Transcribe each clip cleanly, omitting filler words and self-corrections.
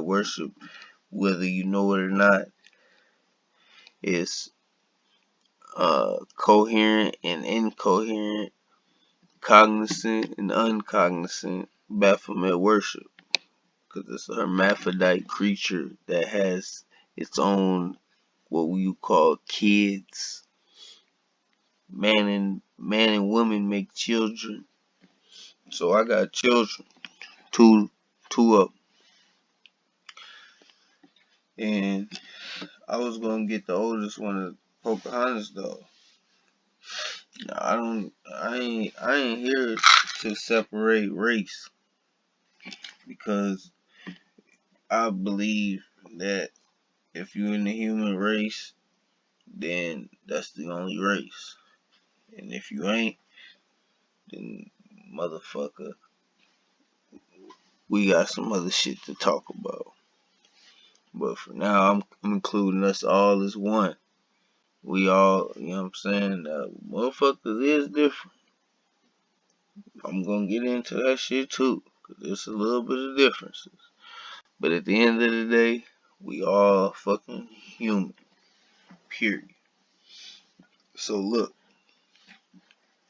worship, whether you know it or not, is coherent and incoherent, cognizant and uncognizant Baphomet worship, because it's a hermaphrodite creature that has its own, what we call, kids. Man and woman make children. So I got children, two of them, and I was gonna get the oldest one, a Pocahontas doll. I ain't here to separate race, because I believe that if you're in the human race, then that's the only race. And if you ain't, then motherfucker, we got some other shit to talk about. But for now, I'm including us all as one. We all, you know what I'm saying? Motherfuckers is different. I'm gonna get into that shit too, because there's a little bit of differences. But at the end of the day, we all fucking human. Period. So look,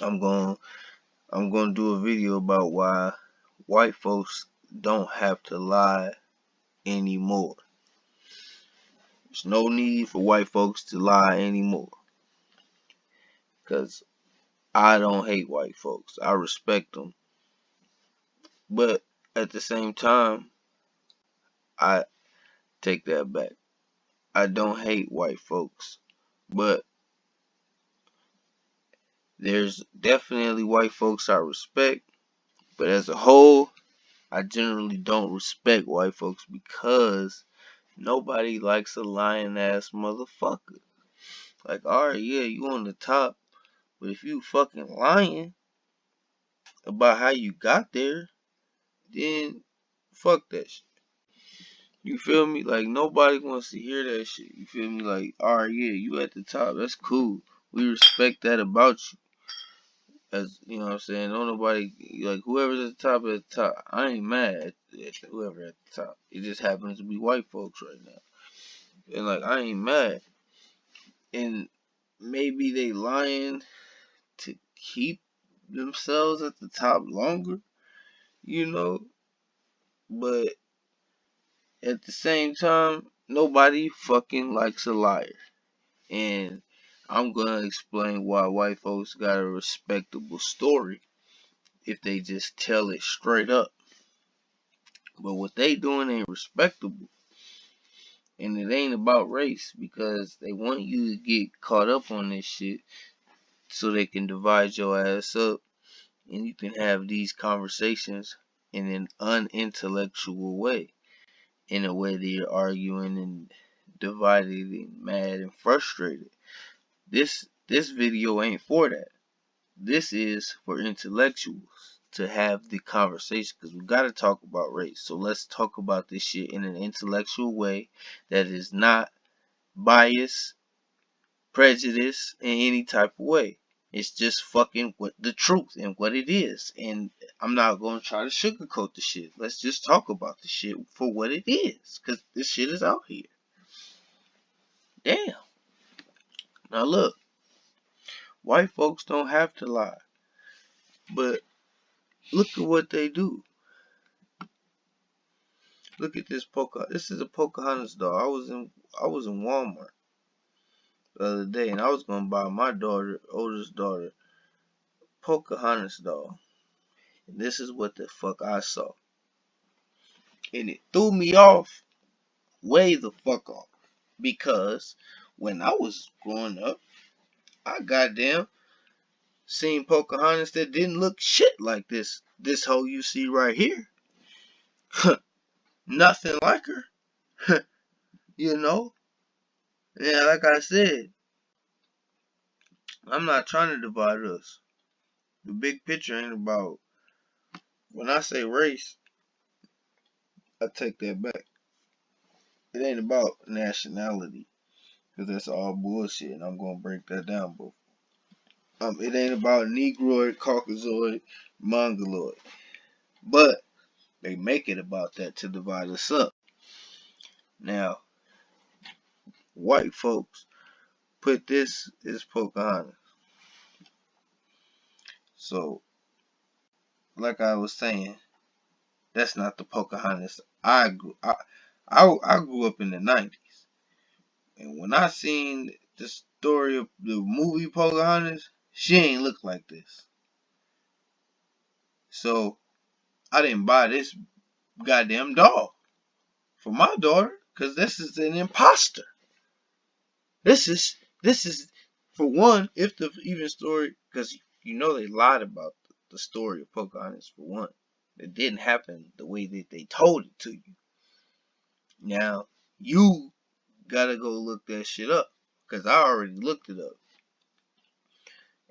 I'm gonna do a video about why white folks don't have to lie anymore. There's no need for white folks to lie anymore. Because I don't hate white folks. I respect them. But at the same time, I take that back. I don't hate white folks. But there's definitely white folks I respect. But as a whole, I generally don't respect white folks, because nobody likes a lying ass motherfucker. Like, alright, yeah, you on the top, but if you fucking lying about how you got there, then fuck that shit. You feel me? Like, nobody wants to hear that shit. You feel me? Like, alright, yeah, you at the top, that's cool. We respect that about you. As you know what I'm saying, don't nobody, like, whoever's at the top, I ain't mad at whoever at the top. It just happens to be white folks right now. And like, I ain't mad. And maybe they lying to keep themselves at the top longer, you know. But at the same time, nobody fucking likes a liar. And I'm gonna explain why white folks got a respectable story if they just tell it straight up. But what they doing ain't respectable. And it ain't about race, because they want you to get caught up on this shit so they can divide your ass up, and you can have these conversations in an unintellectual way, in a way that you're arguing and divided and mad and frustrated. This video ain't for that. This is for intellectuals to have the conversation, because we gotta talk about race. So let's talk about this shit in an intellectual way that is not biased, prejudice in any type of way. It's just fucking what the truth and what it is. And I'm not gonna try to sugarcoat the shit. Let's just talk about the shit for what it is, because this shit is out here. Damn. Now look, white folks don't have to lie, but look at what they do. Look at this This is a Pocahontas doll. I was in Walmart the other day, and I was gonna buy my oldest daughter, Pocahontas doll. And this is what the fuck I saw. And it threw me off, way the fuck off. Because when I was growing up, I goddamn seen Pocahontas that didn't look shit like this hoe you see right here. Nothing like her. You know? Yeah, like I said, I'm not trying to divide us. The big picture ain't about, when I say race, I take that back. It ain't about nationality, because that's all bullshit, and I'm gonna break that down, bro. It ain't about Negroid, Caucasoid, Mongoloid, but they make it about that to divide us up. Now, white folks put this as Pocahontas. So, like I was saying, that's not the Pocahontas I grew up in the 90s. And when I seen the story of the movie Pocahontas, she ain't look like this. So, I didn't buy this goddamn doll for my daughter, because this is an imposter. This is for one, if the even story, because they lied about the story of Pocahontas for one. It didn't happen the way that they told it to you. Now you gotta go look that shit up, because I already looked it up.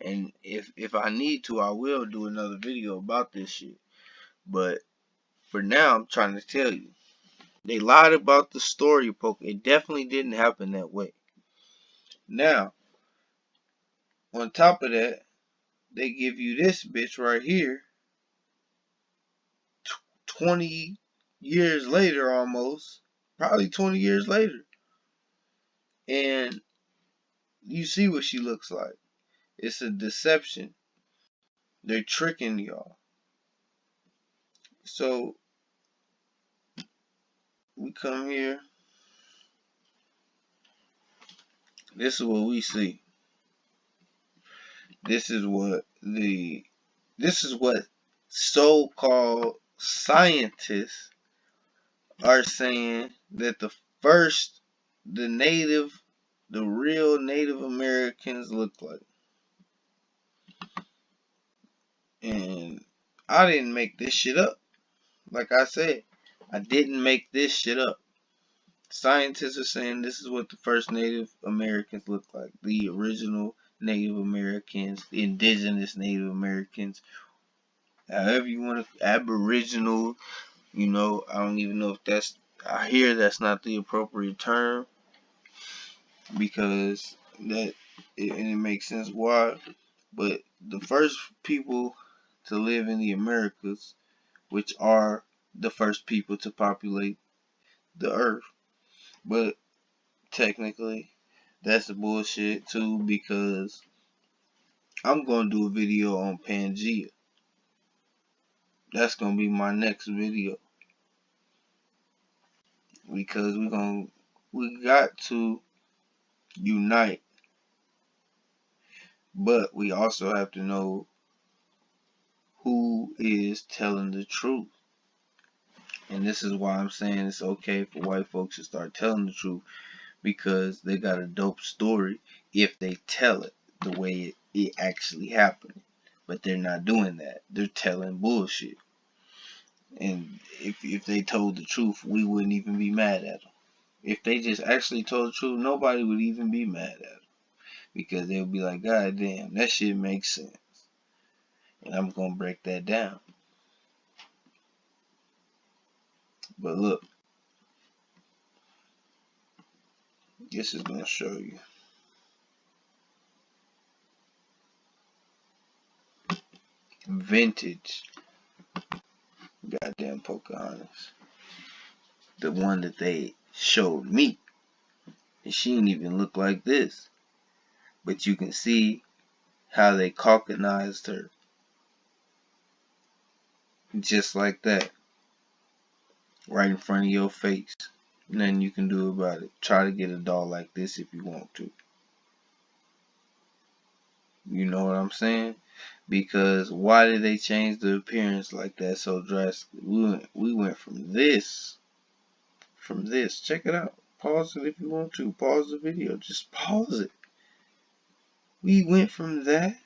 And if I need to, I will do another video about this shit. But for now, I'm trying to tell you, they lied about the story of Pocahontas. It definitely didn't happen that way. Now, on top of that, they give you this bitch right here 20 years later, almost, probably 20 years later, and you see what she looks like. It's a deception. They're tricking y'all. So we come here, this is what we see. This is what so-called scientists are saying, that the real Native Americans look like. And I didn't make this shit up. Like I said, I didn't make this shit up. Scientists are saying this is what the first Native Americans look like. The original Native Americans, the indigenous Native Americans, however you want to, Aboriginal, I don't even know if I hear that's not the appropriate term, because and it makes sense why. But the first people to live in the Americas, which are the first people to populate the earth. But technically, that's bullshit too, because I'm going to do a video on Pangea. That's going to be my next video, because we got to unite, but we also have to know who is telling the truth. And this is why I'm saying it's okay for white folks to start telling the truth, because they got a dope story if they tell it the way it actually happened. But they're not doing that. They're telling bullshit. And if they told the truth, we wouldn't even be mad at them. If they just actually told the truth, nobody would even be mad at them, because they'll be like, God damn, that shit makes sense. And I'm going to break that down. But look, this is going to show you. Vintage goddamn Pocahontas. The one that they showed me. And she didn't even look like this. But you can see how they caucanized her. Just like that. Right in front of your face. Nothing you can do about it. Try to get a doll like this if you want to. You know what I'm saying? Because why did they change the appearance like that so drastically? We went from this. Check it out. Pause it if you want to. Pause the video. Just pause it. We went from that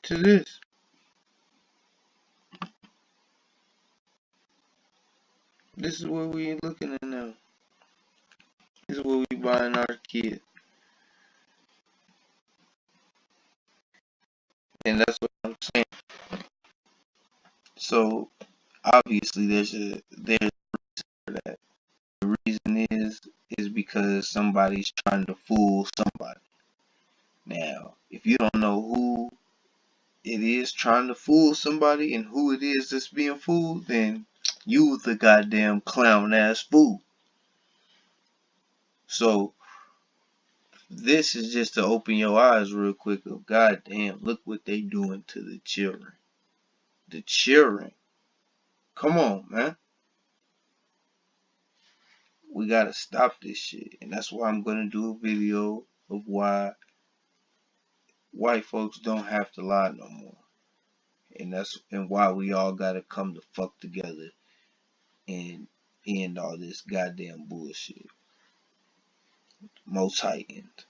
to this. This is what we looking at now. This is what we buying our kids. And that's what I'm saying. So obviously there's a reason for that. The reason is because somebody's trying to fool somebody. Now, if you don't know who it is trying to fool somebody and who it is that's being fooled, then you the goddamn clown ass fool. So this is just to open your eyes real quick of goddamn, look what they doing to the children. The children. Come on, man. We gotta stop this shit. And that's why I'm gonna do a video of why white folks don't have to lie no more. And why we all gotta come the fuck together and end all this goddamn bullshit. Most heightened.